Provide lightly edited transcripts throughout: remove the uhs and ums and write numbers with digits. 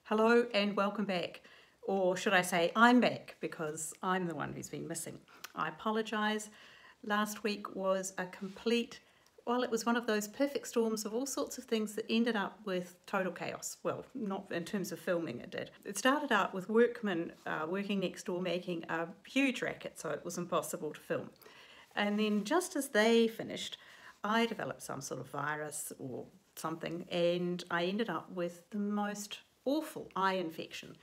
Hello and welcome back, or should I say I'm back because I'm the one who's been missing. I apologise. Last week was a complete, well, it was one of those perfect storms of all sorts of things that ended up with total chaos. Well, not in terms of filming, it did. It started out with workmen working next door making a huge racket, so it was impossible to film. And then just as they finished, I developed some sort of virus or something, and I ended up with the most awful eye infection,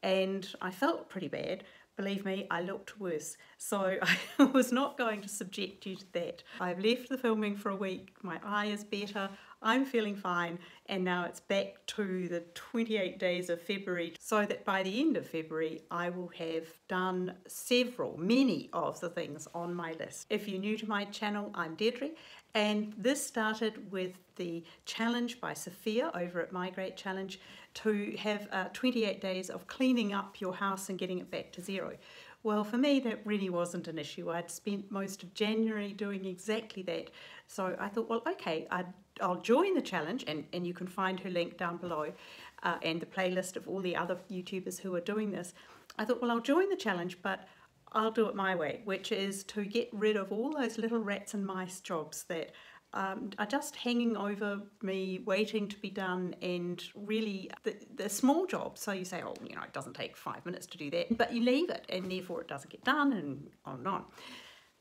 and I felt pretty bad. Believe me, I looked worse, so I was not going to subject you to that. I've left the filming for a week, my eye is better, I'm feeling fine, and now it's back to the 28 days of February, so that by the end of February I will have done many of the things on my list. If you're new to my channel, I'm Deirdre, and this started with the challenge by Sophia over at My Great Challenge to have 28 days of cleaning up your house and getting it back to zero. Well, for me that really wasn't an issue. I'd spent most of January doing exactly that, so I thought, well, okay, I'll join the challenge, and you can find her link down below and the playlist of all the other YouTubers who are doing this. I thought, well, I'll join the challenge, but I'll do it my way, which is to get rid of all those little rats and mice jobs that are just hanging over me, waiting to be done, and really the small jobs. So you say, oh, you know, it doesn't take 5 minutes to do that, but you leave it, and therefore it doesn't get done, and on and on.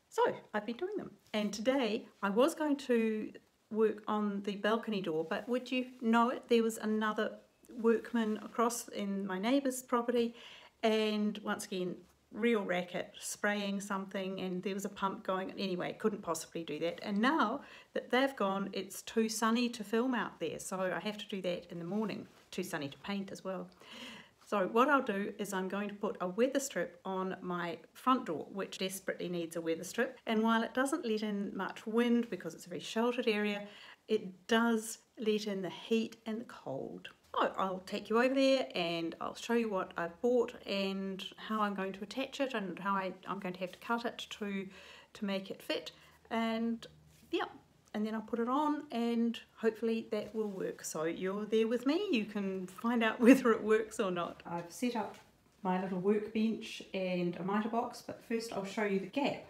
So I've been doing them, and today I was going to work on the balcony door, but would you know it, there was another workman across in my neighbour's property, and once again, real racket, spraying something, and there was a pump going. Anyway, couldn't possibly do that, and now that they've gone, it's too sunny to film out there, so I have to do that in the morning. Too sunny to paint as well. So what I'll do is I'm going to put a weather strip on my front door, which desperately needs a weather strip, and while it doesn't let in much wind because it's a very sheltered area, it does let in the heat and the cold. So I'll take you over there and I'll show you what I've bought and how I'm going to attach it, and how I'm going to have to cut it to make it fit, and yeah, and then I'll put it on and hopefully that will work. So you're there with me, you can find out whether it works or not. I've set up my little workbench and a mitre box, but first I'll show you the gap.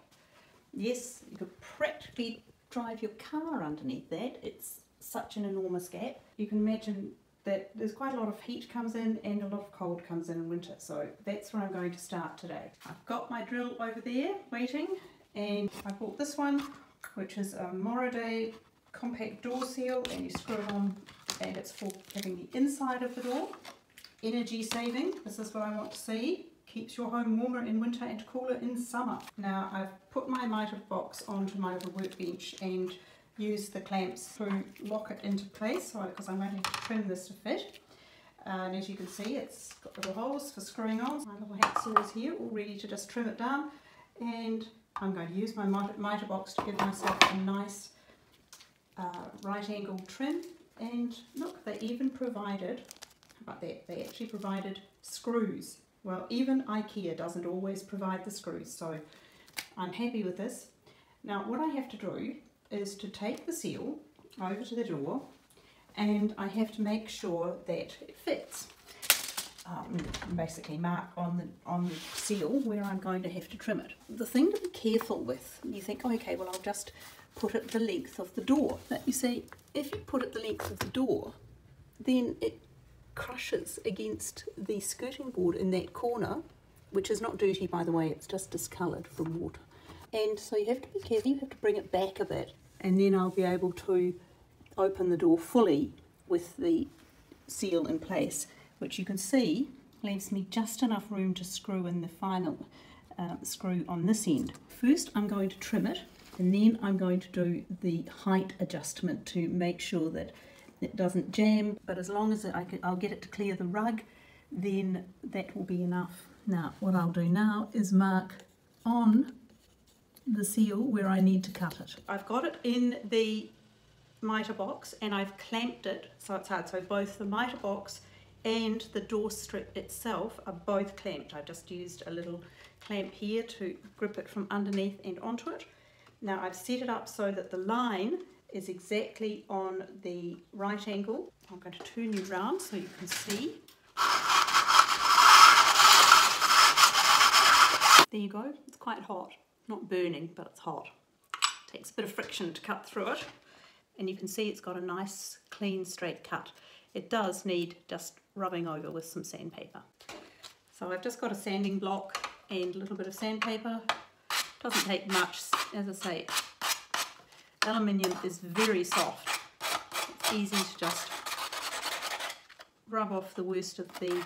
Yes, you could practically drive your car underneath that. It's such an enormous gap. You can imagine that there's quite a lot of heat comes in and a lot of cold comes in winter, so that's where I'm going to start today. I've got my drill over there waiting, and I bought this one, which is a Moraday compact door seal, and you screw it on, and it's for having the inside of the door. Energy saving, this is what I want to see. Keeps your home warmer in winter and cooler in summer. Now I've put my mitre box onto my little workbench and use the clamps to lock it into place, because I'm going to trim this to fit. And as you can see, it's got little holes for screwing on. My little hacksaw is here, all ready to just trim it down. And I'm going to use my mitre box to give myself a nice right angle trim. And look, they even provided, how about that, they actually provided screws. Well, even IKEA doesn't always provide the screws, so I'm happy with this. Now what I have to do is to take the seal over to the door, and I have to make sure that it fits. Basically mark on the seal where I'm going to have to trim it. The thing to be careful with, you think, oh, okay, well I'll just put it the length of the door. But you see, if you put it the length of the door, then it crushes against the skirting board in that corner, which is not dirty, by the way, it's just discoloured from water. And so you have to be careful, you have to bring it back a bit, and then I'll be able to open the door fully with the seal in place, which you can see leaves me just enough room to screw in the final screw on this end. First I'm going to trim it, and then I'm going to do the height adjustment to make sure that it doesn't jam, but as long as I'll get it to clear the rug, then that will be enough. Now what I'll do now is mark on the seal where I need to cut it. I've got it in the mitre box and I've clamped it so it's hard, so both the mitre box and the door strip itself are both clamped. I just used a little clamp here to grip it from underneath and onto it. Now I've set it up so that the line is exactly on the right angle. I'm going to turn you round so you can see. you go. It's quite hot. Not burning, but it's hot. Takes a bit of friction to cut through it. And you can see it's got a nice, clean, straight cut. It does need just rubbing over with some sandpaper. So I've just got a sanding block and a little bit of sandpaper. Doesn't take much, as I say. Aluminium is very soft. It's easy to just rub off the worst of the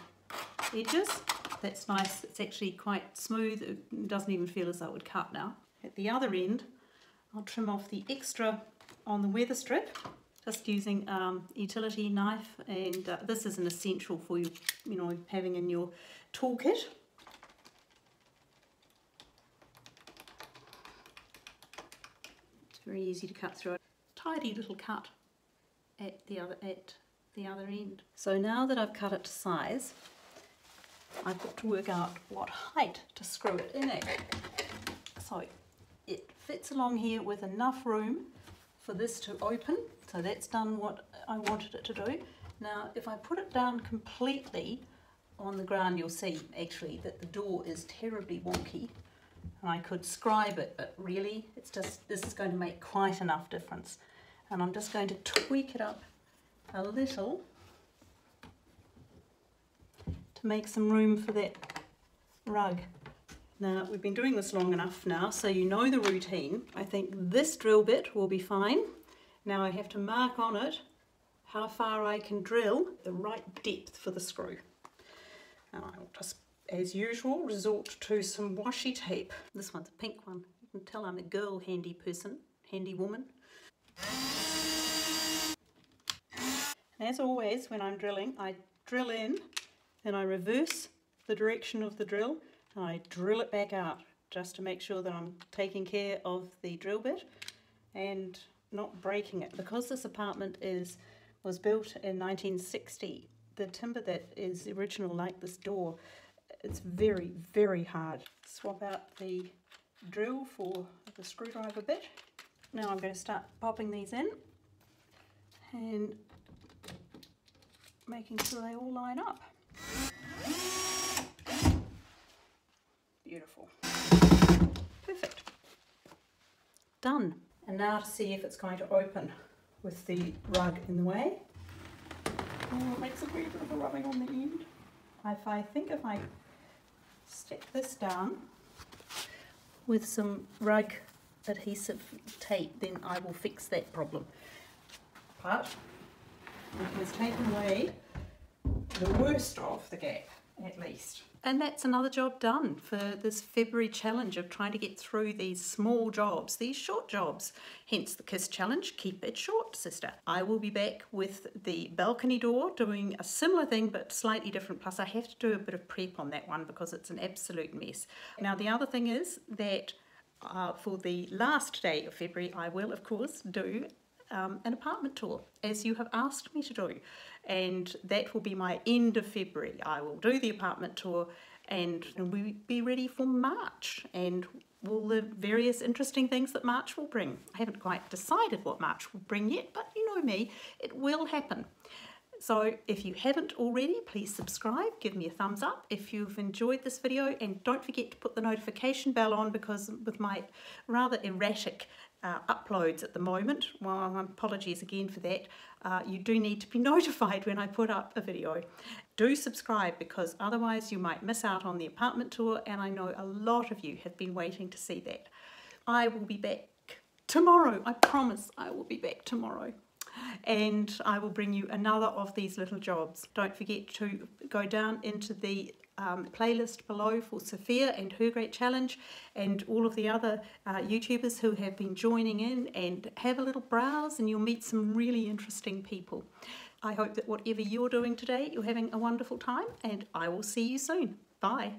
edges. That's nice. It's actually quite smooth. It doesn't even feel as though it would cut now. At the other end, I'll trim off the extra on the weather strip, just using utility knife, and this is an essential for you, having in your toolkit. It's very easy to cut through it. Tidy little cut at the other end. So now that I've cut it to size, I've got to work out what height to screw it in at. So it fits along here with enough room for this to open, so that's done what I wanted it to do. Now if I put it down completely on the ground, you'll see actually that the door is terribly wonky, and I could scribe it, but really this is going to make quite enough difference. And I'm just going to tweak it up a little to make some room for that rug. Now, we've been doing this long enough now, so you know the routine. I think this drill bit will be fine. Now I have to mark on it how far I can drill the right depth for the screw. And I'll just, as usual, resort to some washi tape. This one's a pink one. You can tell I'm a girl handy person, handy woman. And as always, when I'm drilling, I drill in, then I reverse the direction of the drill, and I drill it back out just to make sure that I'm taking care of the drill bit and not breaking it. Because this apartment was built in 1960, the timber that is original, like this door, it's very, very hard. Swap out the drill for the screwdriver bit. Now I'm going to start popping these in and making sure they all line up. Beautiful. Perfect. Done. And now to see if it's going to open with the rug in the way. Oh, it makes a wee bit of a rubbing on the end. I think if I stick this down with some rug adhesive tape, then I will fix that problem. But it has taken away the worst of the gap, at least. And that's another job done for this February challenge of trying to get through these small jobs, these short jobs. Hence the KISS challenge, keep it short, sister. I will be back with the balcony door doing a similar thing but slightly different. Plus I have to do a bit of prep on that one because it's an absolute mess. Now the other thing is that for the last day of February I will of course do an apartment tour, as you have asked me to do, and that will be my end of February. I will do the apartment tour and we'll be ready for March and all the various interesting things that March will bring. I haven't quite decided what March will bring yet, but you know me, it will happen. So if you haven't already, please subscribe, give me a thumbs up if you've enjoyed this video, and don't forget to put the notification bell on, because with my rather erratic uploads at the moment, well, apologies again for that, you do need to be notified when I put up a video. Do subscribe, because otherwise you might miss out on the apartment tour, and I know a lot of you have been waiting to see that. I will be back tomorrow, I promise I will be back tomorrow. And I will bring you another of these little jobs. Don't forget to go down into the playlist below for Sophia and her great challenge, and all of the other YouTubers who have been joining in, and have a little browse and you'll meet some really interesting people. I hope that whatever you're doing today, you're having a wonderful time, and I will see you soon. Bye.